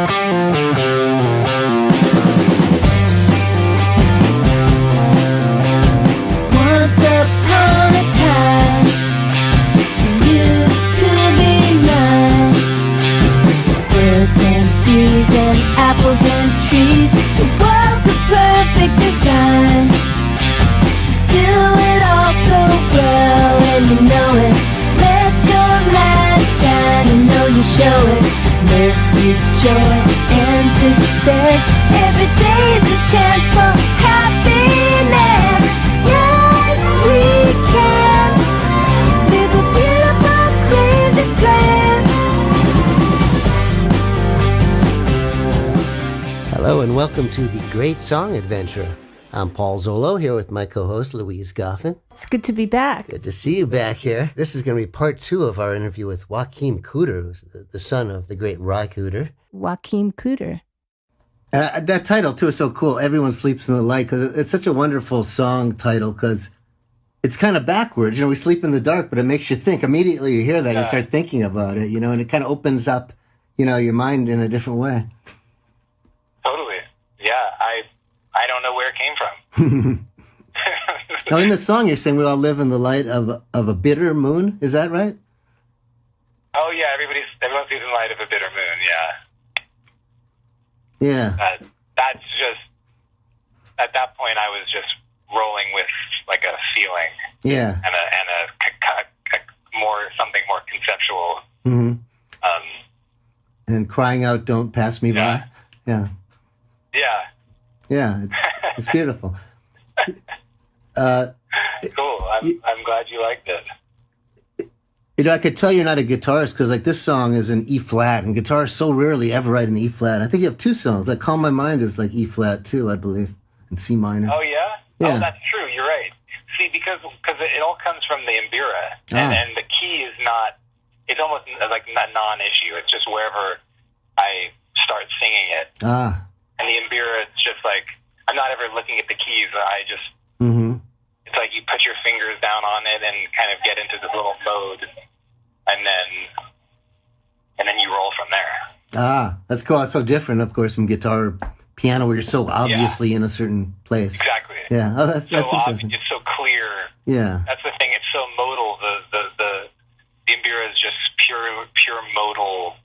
Once upon a time, you used to be mine. Birds and bees and apples and trees, the world's a perfect design. Do it all so well and you know it. Let your light shine and know you show it. Mercy, joy, and success. Every day is a chance for happiness. Yes, we can live a beautiful, crazy plan. Hello and welcome to the Great Song Adventure. I'm Paul Zolo here with my co-host Louise Goffin. It's good to be back. Good to see you back here. This is going to be part 2 of our interview with Joachim Cooder, who's the son of the great Roy Cooder. Joachim Cooder. And that title, too, is so cool. Everyone Sleeps in the Light, because it's such a wonderful song title, because it's kind of backwards. You know, we sleep in the dark, but it makes you think. Immediately you hear that, you start thinking about it, you know, and it kind of opens up, you know, your mind in a different way. Totally. Yeah, I don't know where it came from. Now, in the song, you're saying we all live in the light of a bitter moon. Is that right? Oh, yeah, everyone sees in the light of a bitter moon, yeah. Yeah. That's just, at that point, I was just rolling with, like, a feeling. Yeah. And a more, something more conceptual. Mm-hmm. And crying out, "Don't pass me by." Yeah. Yeah. Yeah, it's beautiful. Cool. I'm glad you liked it. You know, I could tell you're not a guitarist because, like, this song is in E flat, and guitarists so rarely ever write an E flat. I think you have 2 songs. Like, "Calm My Mind" is like E flat too, I believe, and C minor. Oh, yeah? Yeah. Oh, that's true. You're right. See, because it all comes from the Mbira, and the key is not. It's almost like a non-issue. It's just wherever I start singing it. Ah. And the Mbira, it's just like, I'm not ever looking at the keys. I just, It's like you put your fingers down on it and kind of get into this little mode, and then you roll from there. Ah, that's cool. That's so different, of course, from guitar, piano, where you're so obviously in a certain place. Exactly. Yeah. Oh, that's interesting. It's so clear. Yeah. That's the thing. It's so modal. The Mbira is just pure modal.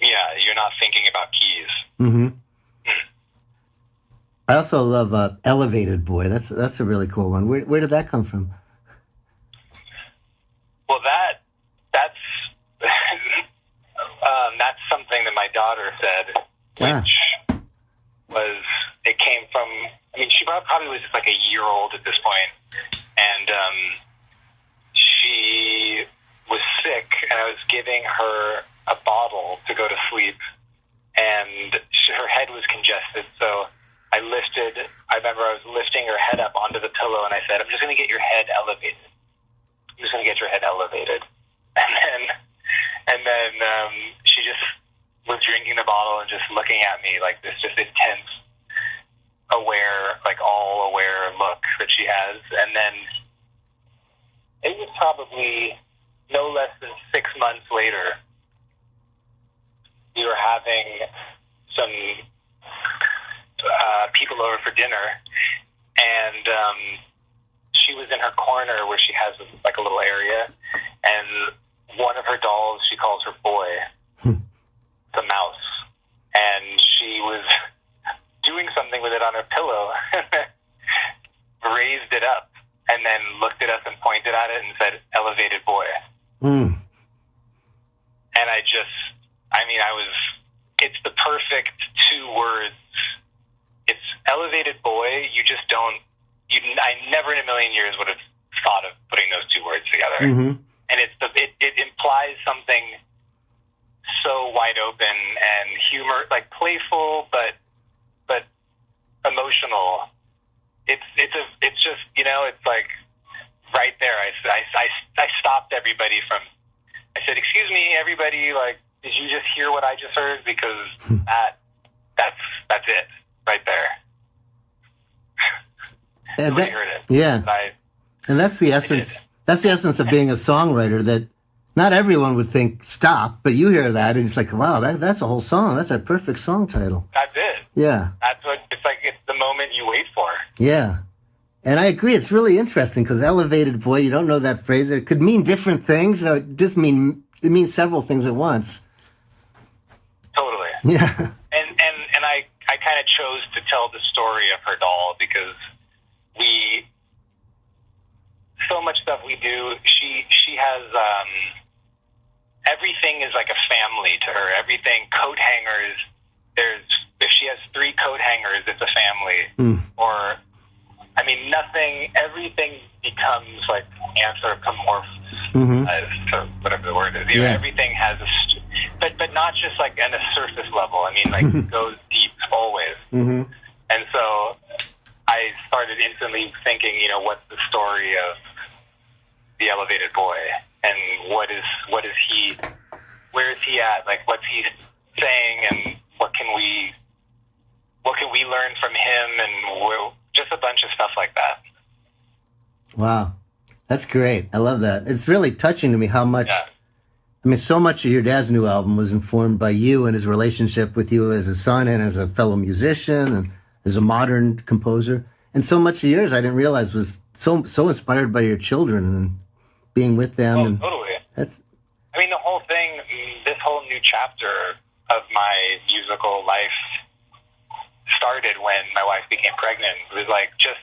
Yeah, you're not thinking about keys. Mm-hmm. I also love "Elevated Boy." That's a really cool one. Where did that come from? Well, that's that's something that my daughter said, which was, it came from. I mean, she probably was just like a year old at this point, and she was sick, and I was giving her a bottle to go to sleep, and her head was congested, so I remember I was lifting her head up onto the pillow, and I said, "I'm just going to get your head elevated. I'm just going to get your head elevated." And then she just was drinking the bottle and just looking at me like this just intense, aware, like all aware look that she has. And then it was probably no less than 6 months later, we were having some people over for dinner, and she was in her corner where she has like a little area, and one of her dolls, she calls her boy, the mouse, and she was doing something with it on her pillow, raised it up, and then looked at us and pointed at it and said, "Elevated boy." And it's the perfect 2 words. It's elevated boy. I never in a million years would have thought of putting those 2 words together. Mm-hmm. And it implies something so wide open and humor, like playful, but emotional. It's just, you know, it's like right there. I stopped everybody from, I said, "Excuse me, everybody, like, did you just hear what I just heard? Because that's it right there." And I heard it. Yeah. And that's the essence. That's the essence of being a songwriter, that Not everyone would think stop, but you hear that and it's like, wow, that's a whole song. That's a perfect song title. That's it. Yeah. That's what it's like. It's the moment you wait for. Yeah. And I agree. It's really interesting because elevated boy, you don't know that phrase. It could mean different things. It means several things at once. Totally. Yeah. And I kind of chose to tell the story of her doll because so much stuff we do, she has, everything is like a family to her. Everything, coat hangers, if she has 3 coat hangers, it's a family. Or, I mean, everything becomes like anthropomorphized, whatever the word is. You know, everything has but not just like on a surface level. I mean, like it goes deep always. And so I started instantly thinking, you know, what's the story of the elevated boy, and what is he? Where is he at? Like, what's he saying, and what can we learn from him, and just a bunch of stuff like that. Wow, that's great. I love that. It's really touching to me how much. Yeah. I mean, so much of your dad's new album was informed by you and his relationship with you as a son and as a fellow musician and as a modern composer. And so much of yours I didn't realize was so inspired by your children and being with them. Oh, and totally. I mean, the whole thing, this whole new chapter of my musical life started when my wife became pregnant. It was like just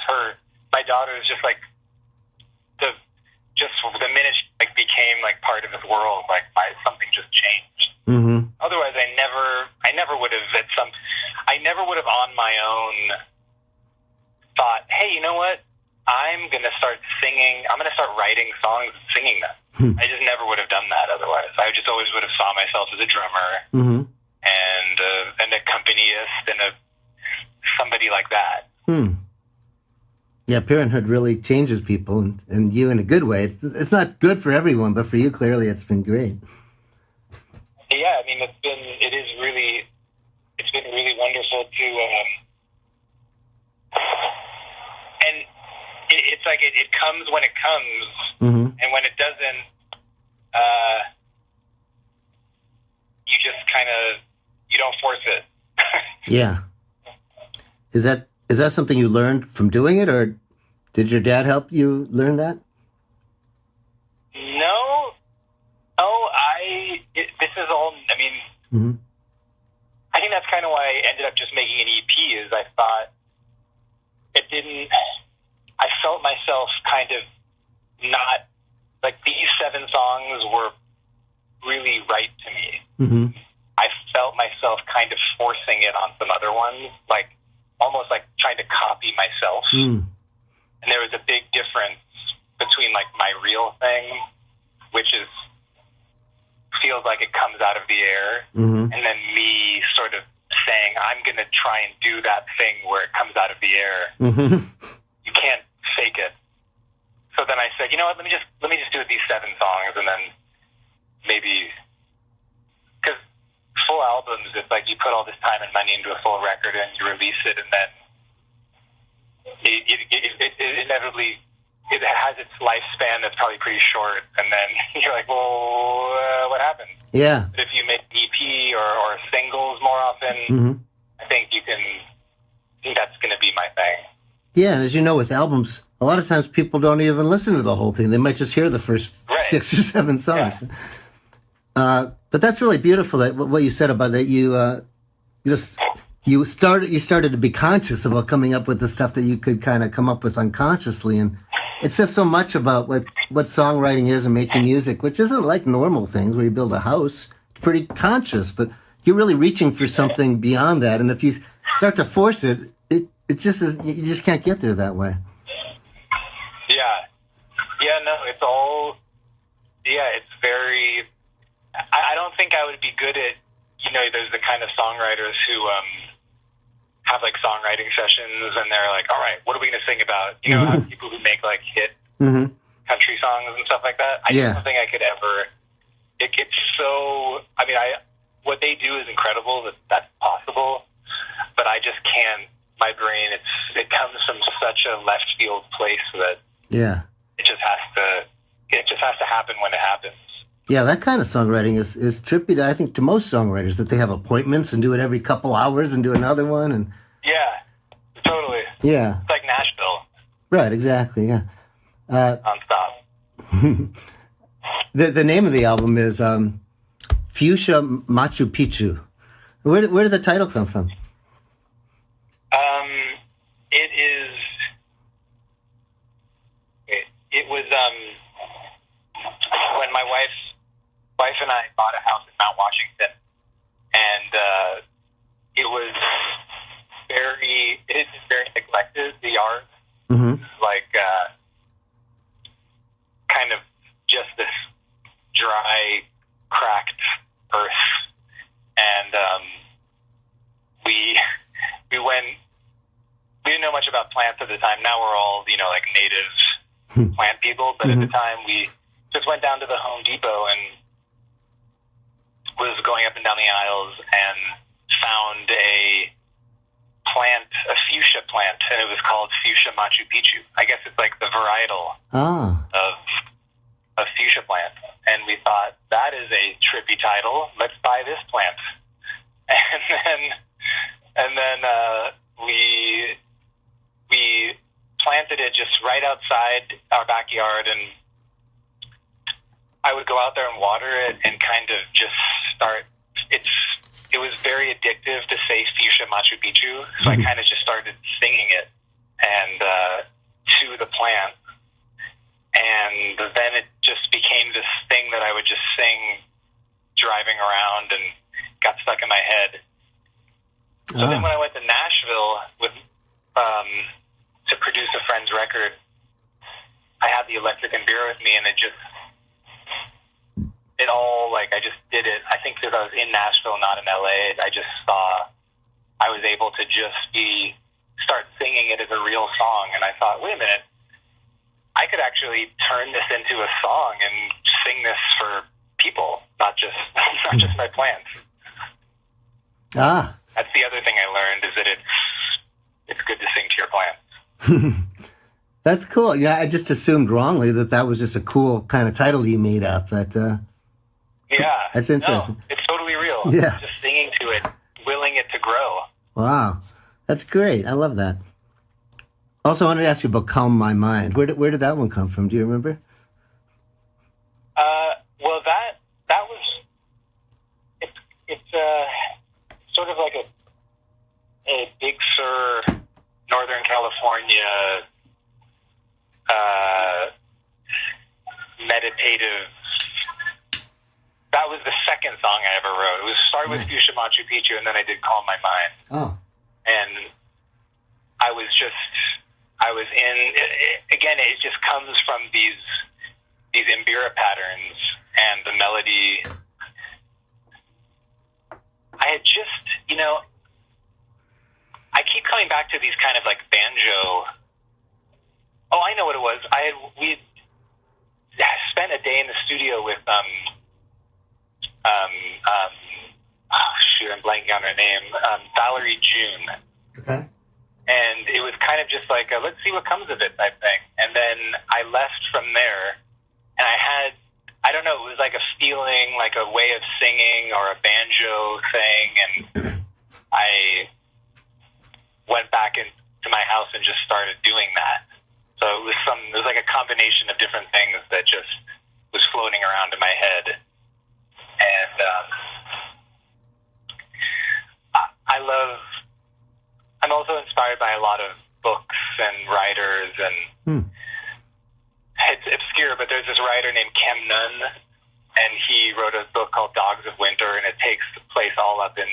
her. My daughter is just like the minute she like became like part of this world, like something just changed. Otherwise, I never would have I never would have on my own thought, hey, you know what? I'm going to start singing. I'm going to start writing songs and singing them. I just never would have done that otherwise. I just always would have saw myself as a drummer and an accompanist and somebody like that. Yeah, parenthood really changes people, and you in a good way. It's not good for everyone, but for you, clearly, it's been great. Yeah, I mean, it's been really wonderful to, and it's like it comes when it comes, and when it doesn't, you just kind of, you don't force it. Yeah. Is that something you learned from doing it, or did your dad help you learn that? No. This is all, I mean, I think that's kind of why I ended up just making an EP, is I thought I felt myself kind of not, like these 7 songs were really right to me. I felt myself kind of forcing it on some other ones, like almost like trying to copy myself. And there was a big difference between like my real thing, which feels like it comes out of the air, and then me sort of saying, I'm going to try and do that thing where it comes out of the air. You can't fake it. So then I said, you know what, let me just do these 7 songs, and then maybe, because full albums, it's like you put all this time and money into a full record and you release it, and then it inevitably, it has its lifespan that's probably pretty short, and then you're like, well, what happened? Yeah. But if you make EP or singles more often, I think that's going to be my thing. Yeah, and as you know, with albums, a lot of times people don't even listen to the whole thing. They might just hear the first 6 or 7 songs. Yeah. But that's really beautiful. That what you said about that. You started to be conscious about coming up with the stuff that you could kind of come up with unconsciously, and it says so much about what songwriting is and making music, which isn't like normal things where you build a house. It's pretty conscious, but you're really reaching for something beyond that. And if you start to force it, it just is, you just can't get there that way. Yeah, no, it's all, it's very, I don't think I would be good at, there's the kind of songwriters who have like songwriting sessions and they're like, all right, what are we going to sing about? Have people who make like hit country songs and stuff like that. I just don't think I could ever, it's so, I mean, what they do is incredible, that's possible, but I just can't, my brain, it comes from such a left field place that it just has to it just has to happen when it happens. Yeah, that kind of songwriting is trippy, I think, to most songwriters, that they have appointments and do it every couple hours and do another one. And Yeah, totally. yeah. It's like Nashville. Right, exactly, yeah. Nonstop. The name of the album is Fuchsia Machu Picchu. Where did the title come from? It was when my wife and I bought a house in Mount Washington, and it is very neglected. The yard, like kind of just this dry, cracked earth, and we went. We didn't know much about plants at the time. Now we're all, like native plant people. But at the time, we just went down to the Home Depot and was going up and down the aisles and found a fuchsia plant, and it was called Fuchsia Machu Picchu. I guess it's like the varietal of fuchsia plant. And we thought, that is a trippy title. Let's buy this plant. And then we planted it just right outside our backyard, and I would go out there and water it and kind of just start. It was very addictive to say Fuchsia Machu Picchu, so I kind of just started singing it and to the plant, and then it just became this thing that I would just sing driving around and got stuck in my head. So then when I went to Nashville with to produce a friend's record, I had the electric and beer with me, and I just did it. I think because I was in Nashville, not in LA, I just saw I was able to just start singing it as a real song, and I thought, wait a minute, I could actually turn this into a song and sing this for people, not just my plants. That's the other thing I learned, is that it's good to sing to your plants. That's cool. Yeah, I just assumed wrongly that was just a cool kind of title you made up. Yeah. That's interesting. No, it's totally real. Yeah. Just singing to it, willing it to grow. Wow. That's great. I love that. Also, I wanted to ask you about Calm My Mind. Where did that one come from? Do you remember? Well, that was, it's sort of like a Big Sur, Northern California, meditative. That was the second song I ever wrote. It was started with Fuchsia Machu Picchu, and then I did Calm My Mind. Oh. And I was in, again, it just comes from these Mbira patterns and the melody. I had just, I keep coming back to these kind of like banjo. Oh, I know what it was. We spent a day in the studio with, I'm blanking on her name, Valerie June. Okay. And it was kind of just like a, let's see what comes of it type thing. And then I left from there, and I don't know, it was like a feeling, like a way of singing or a banjo thing, and I went back into my house and just started doing that. So it was like a combination of different things that just was floating around in my head. And I'm also inspired by a lot of books and writers, and it's obscure, but there's this writer named Kem Nunn, and he wrote a book called Dogs of Winter, and it takes place all up in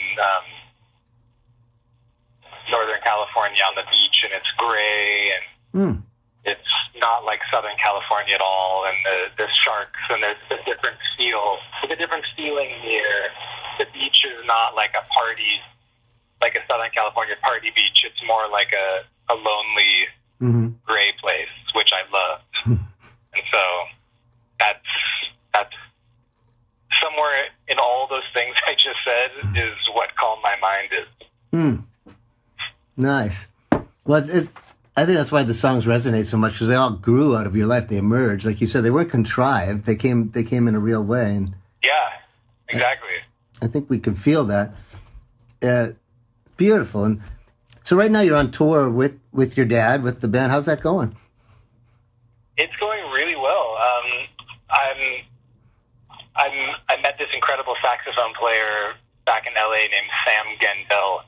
Northern California on the beach, and it's gray, and it's not like Southern California at all, and the sharks, and there's a different feel. There's a different feeling here. The beach is not like a party, like a Southern California party beach. It's more like a lonely, gray place, which I loved. And so that's somewhere in all those things I just said is what Calm My Mind is. Nice. Well, I think that's why the songs resonate so much, because they all grew out of your life. They emerged, like you said. They weren't contrived. They came in a real way, and Yeah, exactly. I think we can feel that. Beautiful. And so right now you're on tour with your dad, with the band. How's that going? It's going really well. I met this incredible saxophone player back in LA named Sam Gendel,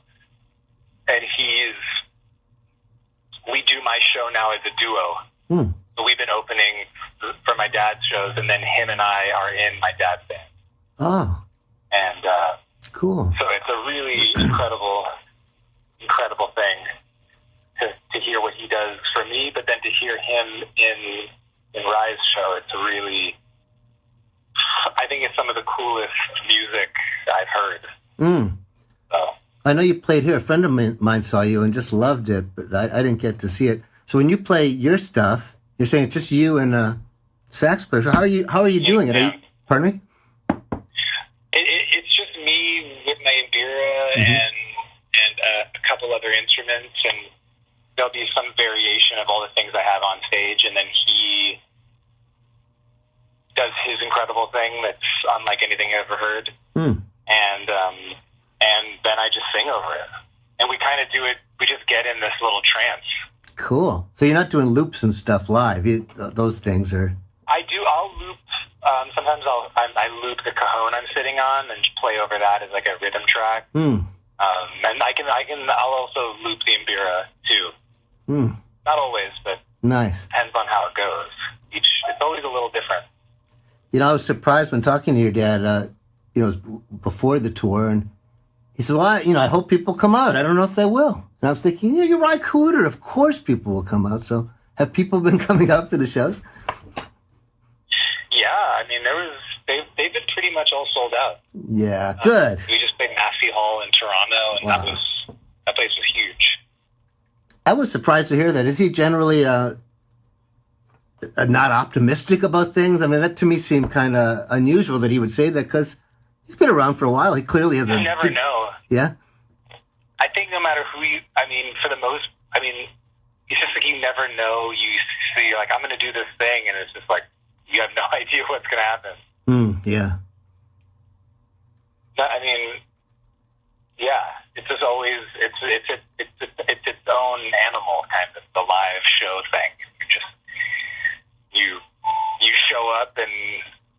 and we do my show now as a duo. So we've been opening for my dad's shows, and then him and I are in my dad's band. Oh, And cool. so it's a really incredible thing to hear what he does for me, but then to hear him in Rye's show, it's really, I think it's some of the coolest music I've heard. So. I know you played here. A friend of mine saw you and just loved it, but I didn't get to see it. So when you play your stuff, you're saying it's just you and a sax player. So how are you doing it? Yeah. Pardon me? It's just me with my Imbira and a couple other instruments, and there'll be some variation of all the things I have on stage, and then he does his incredible thing that's unlike anything I've ever heard, and then I just sing over it, and we kind of do it. We just get in this little trance. Cool. So you're not doing loops and stuff live. Those things are. I do. I'll loop. Sometimes I loop the cajon I'm sitting on and play over that as like a rhythm track. And I'll also loop the Imbira too. Not always, but nice. Depends on how it goes. It's always a little different. I was surprised when talking to your dad. Before the tour, and he said, "Well, I hope people come out. I don't know if they will." And I was thinking, you're Joachim Cooder. Of course, people will come out. So, have people been coming out for the shows? Yeah, I mean, they've been pretty much all sold out. Yeah, good. We just played Massey Hall in Toronto, and that place was huge. I was surprised to hear that. Is he generally not optimistic about things? I mean, that to me seemed kind of unusual that he would say that, because he's been around for a while. He clearly has You never know. Yeah? I think no matter who it's just like you never know. You see, like, I'm going to do this thing, and it's just like, you have no idea what's going to happen. Yeah. I mean, yeah, it's just always, it's its own animal, kind of, the live show thing. You show up and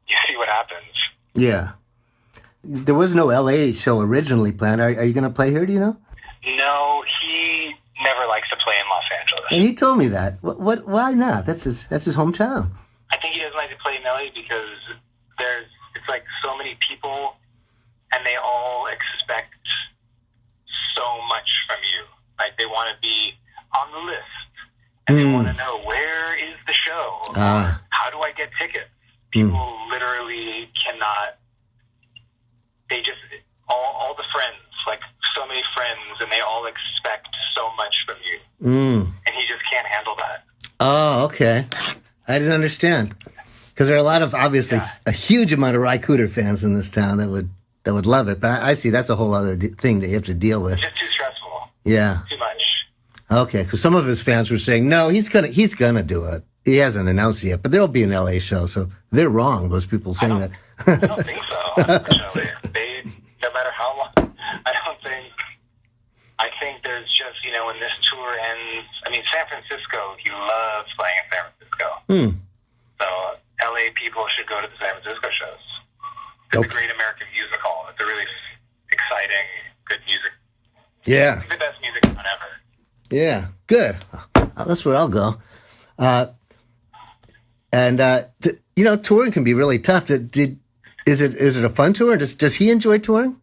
you see what happens. Yeah. There was no LA show originally planned. Are you going to play here, do you know? No, he never likes to play in Los Angeles. And he told me that. Why not? That's his hometown. I think he doesn't like to play in LA because it's like so many people, and they all expect so much from you. Like, they want to be on the list, and they want to know, where is the show? How do I get tickets? People literally cannot. They just all the friends, like so many friends, and they all expect so much from you, and he just can't handle that. Oh, okay. I didn't understand, because there are a lot of, obviously, a huge amount of Joachim Cooder fans in this town that would love it. But I see that's a whole other thing that you have to deal with. It's just too stressful. Yeah. Too much. Okay, because some of his fans were saying, no, he's gonna do it. He hasn't announced it yet, but there'll be an LA show, so they're wrong. Those people saying that. I don't think so. Unfortunately, no matter how long. I think there's just, when this tour ends. I mean, San Francisco. He loves playing in San Francisco. So LA people should go to the San Francisco shows. It's a great American music hall. It's a really exciting, good music. Yeah. It's the best music on ever. Yeah, good. That's where I'll go. Touring can be really tough. Is it a fun tour? Does he enjoy touring?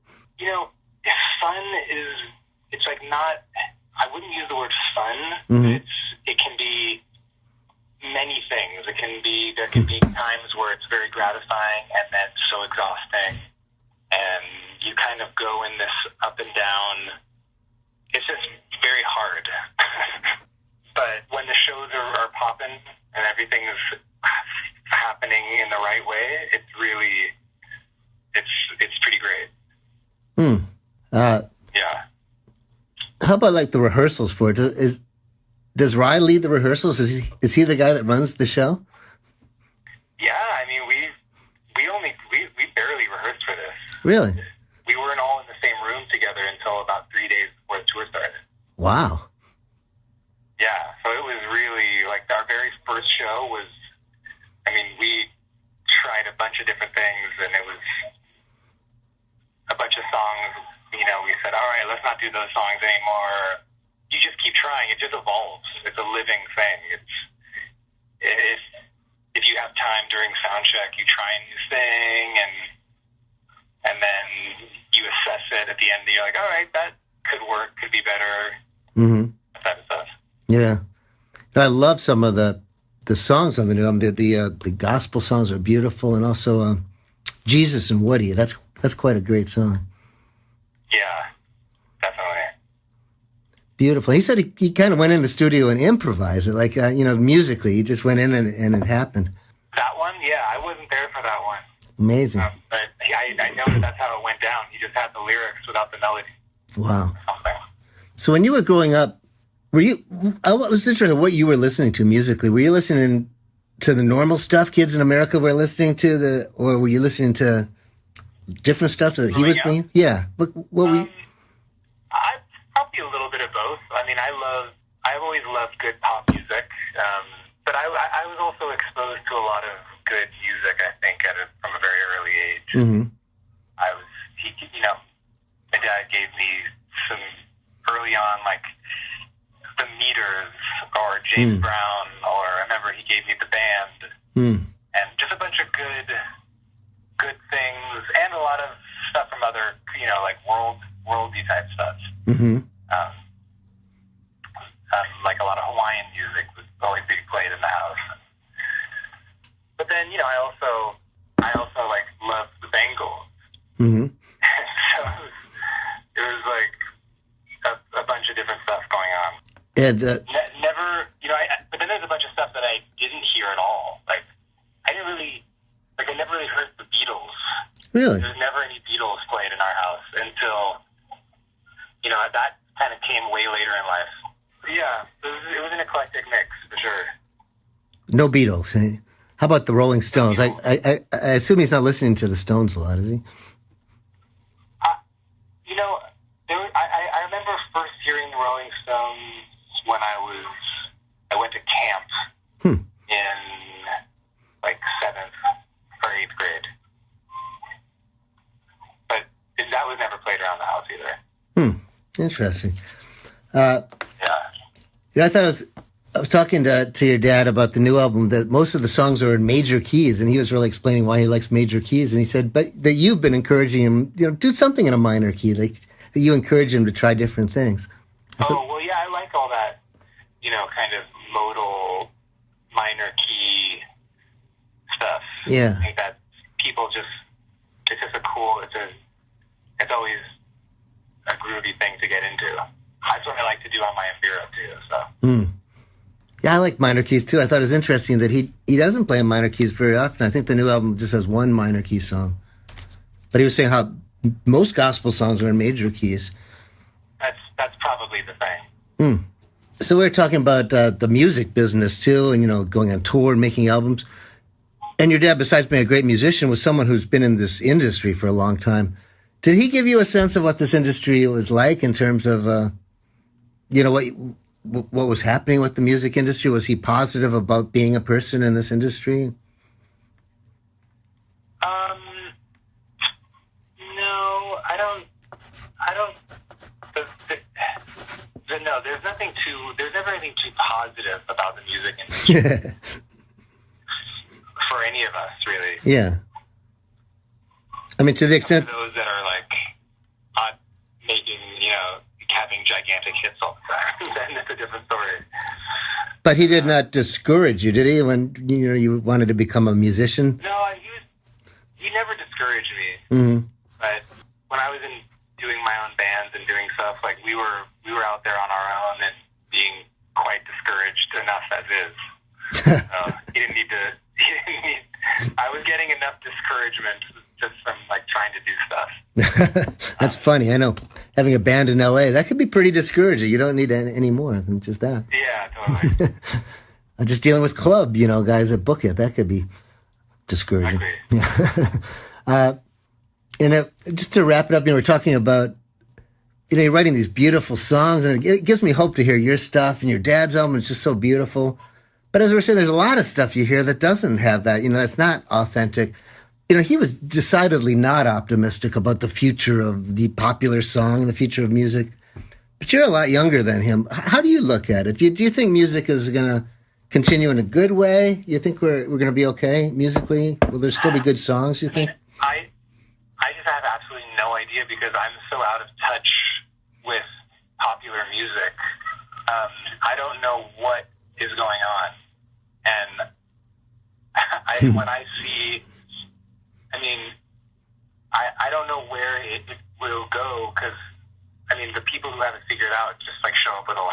Fun is, it's like not, I wouldn't use the word fun. It can be many things. There can be times where it's very gratifying and then so exhausting, and you kind of go in this up and down. It's just very hard. But when the shows are popping and everything is happening in the right way, it's pretty great. Yeah. How about like the rehearsals for it? Does Rye lead the rehearsals? Is he the guy that runs the show? Yeah, I mean, we barely rehearsed for this. Really? We weren't all in the same room together until about 3 days before the tour started. Wow. Yeah, so it was really, like, our very first show was, I mean, we tried a bunch of different things, and it was a bunch of songs, you know, we said, all right, let's not do those songs anymore. You just keep trying. It just evolves. It's a living thing. If you have time during sound check, you try a new thing, and then you assess it at the end, and you're like, all right, that could work, could be better. Mm-hmm. That type of stuff. Yeah. I love some of the songs on the new album. The gospel songs are beautiful, and also Jesus and Woody. That's quite a great song. Yeah, definitely. Beautiful. He said he kind of went in the studio and improvised it, like, musically. He just went in and it happened. That one? Yeah, I wasn't there for that one. Amazing. But I know that's how it went down. He just had the lyrics without the melody. Wow. Something. So when you were growing up, I was interested in what you were listening to musically. Were you listening to the normal stuff kids in America were listening to, or were you listening to different stuff that he was bringing? Yeah. What were you? I probably a little bit of both. I mean, I've always loved good pop music, but I was also exposed to a lot of good music, I think, from a very early age. Mm-hmm. My dad gave me some early on, like, the Meters or James Brown, or I remember he gave me the Band, and just a bunch of good things, and a lot of stuff from other, like worldly type stuff. Mm-hmm. Like a lot of Hawaiian music was always being played in the house. But then, I also like loved the Bengals. Mm-hmm. So it was like a bunch of different stuff going on. And Never, but then there's a bunch of stuff that I didn't hear at all. Like, I never really heard the Beatles. really? There was never any Beatles played in our house until, that kind of came way later in life. Yeah, it was an eclectic mix, for sure. No Beatles. Eh? How about the Rolling Stones? I assume he's not listening to the Stones a lot, is he? I remember first hearing the Rolling Stones when I went to camp in like 7th or 8th grade. But that was never played around the house either. Interesting. Yeah. I thought I was talking to your dad about the new album, that most of the songs are in major keys, and he was really explaining why he likes major keys, and he said, but that you've been encouraging him, do something in a minor key, like that you encourage him to try different things. Oh, well, yeah, I like all that, kind of modal minor key stuff. Yeah. I think that people it's just it's always a groovy thing to get into. That's what I like to do on my Impero too, so. Yeah, I like minor keys too. I thought it was interesting that he doesn't play in minor keys very often. I think the new album just has one minor key song. But he was saying how most gospel songs are in major keys. That's probably the thing. So we were talking about the music business too, and going on tour and making albums. And your dad, besides being a great musician, was someone who's been in this industry for a long time. Did he give you a sense of what this industry was like in terms of, what was happening with the music industry? Was he positive about being a person in this industry? No, I don't. No, there's never anything too positive about the music industry. For any of us, really. Yeah. I mean, to the extent... Those that are, like, making, having gigantic hits all the time, then it's a different story. But he did not discourage you, did he, when, you wanted to become a musician? No, he never discouraged me. Mm-hmm. But when I was doing my own bands and doing stuff, like, we were out there on our own and being quite discouraged enough as is. He didn't need... I was getting enough discouragement just from like trying to do stuff. That's funny. I know having a band in LA, that could be pretty discouraging. You don't need any more than just that. Yeah, totally. Just dealing with club, guys that book it, that could be discouraging. Just to wrap it up, we're talking about, you're writing these beautiful songs, and it gives me hope to hear your stuff, and your dad's album is just so beautiful. But as we're saying, there's a lot of stuff you hear that doesn't have that, that's not authentic. He was decidedly not optimistic about the future of the popular song and the future of music. But you're a lot younger than him. How do you look at it? Do you think music is going to continue in a good way? You think we're going to be okay musically? Will there still be good songs, you think? I just have absolutely no idea because I'm so out of touch with popular music. I don't know what is going on. And when I see, I don't know where it will go because, the people who have it figured out just like show up with a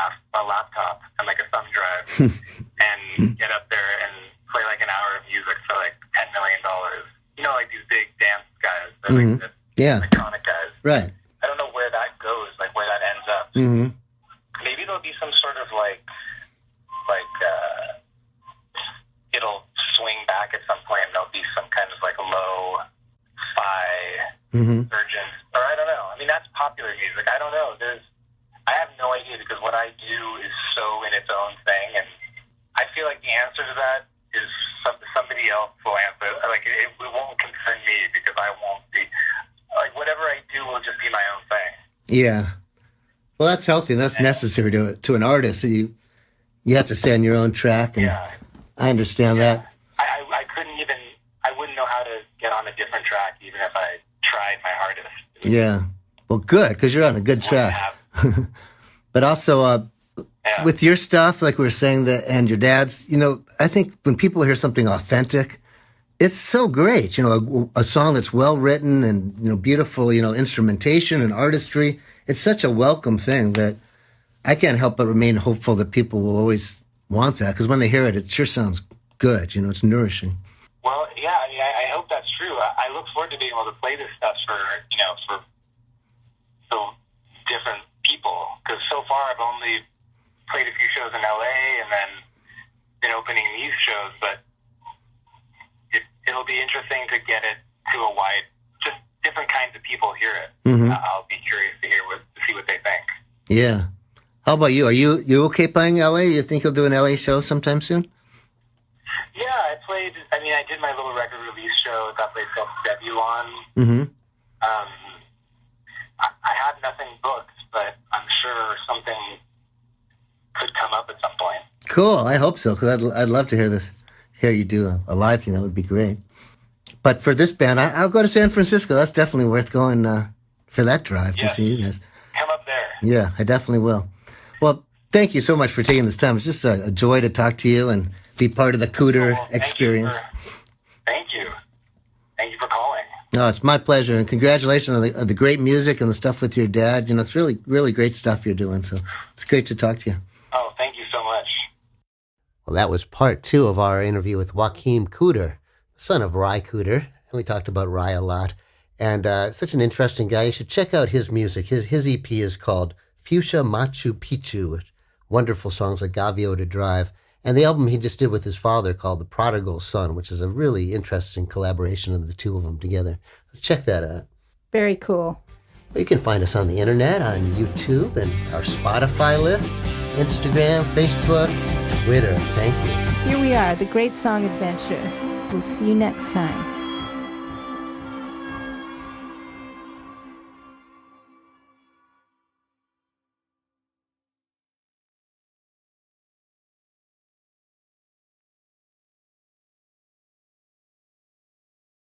laptop and like a thumb drive and get up there and play like an hour of music for like $10 million. Like these big dance guys, like the electronic guys. Right. I don't know where that goes, like where that ends up. Mm-hmm. Maybe there'll be some sort of it'll swing back at some point and there'll be some kind of like low-fi surgeon. Or I don't know. That's popular music. I don't know. I have no idea because what I do is so in its own thing, and I feel like the answer to that is somebody else will answer. Like it won't concern me because I won't be like whatever I do will just be my own thing. Yeah. Well, that's healthy. And that's necessary to an artist. So you have to stay on your own track. And I understand that. I couldn't even. I wouldn't know how to get on a different track even if I tried my hardest. Yeah. Well, good, because you're on a good track. But also, with your stuff, like we were saying, and your dad's, I think when people hear something authentic, it's so great. A song that's well written and, beautiful, instrumentation and artistry. It's such a welcome thing that I can't help but remain hopeful that people will always want that, because when they hear it, it sure sounds good. It's nourishing. Well, yeah, I hope that's true. I look forward to being able to play this stuff for different people, because so far I've only played a few shows in LA and then been opening these shows, but it'll be interesting to get it to a wide, just different kinds of people hear it. Mm-hmm. I'll be curious to see what they think. Yeah. How about you? Are you okay playing LA? You think you'll do an LA show sometime soon? Yeah, I did my little record release show at that place called Zebulon. Mm-hmm. I have nothing booked, but I'm sure something could come up at some point. Cool. I hope so, because I'd love to hear you do a live thing. That would be great. But for this band, I'll go to San Francisco. That's definitely worth going for that drive to see you guys. Come up there. Yeah, I definitely will. Well, thank you so much for taking this time. It's just a joy to talk to you and be part of the Cooder experience. Thank you. Thank you for calling. No, it's my pleasure, and congratulations on the great music and the stuff with your dad. It's really, really great stuff you're doing, so it's great to talk to you. Oh, thank you so much. Well, that was part 2 of our interview with Joachim Cooder, the son of Ry Cooder, and we talked about Ry a lot. And such an interesting guy. You should check out his music. His EP is called Fuchsia Machu Picchu. Wonderful songs like Gavio to Drive. And the album he just did with his father called The Prodigal Son, which is a really interesting collaboration of the two of them together. So check that out. Very cool. You can find us on the internet, on YouTube, and our Spotify list, Instagram, Facebook, Twitter. Thank you. Here we are, The Great Song Adventure. We'll see you next time.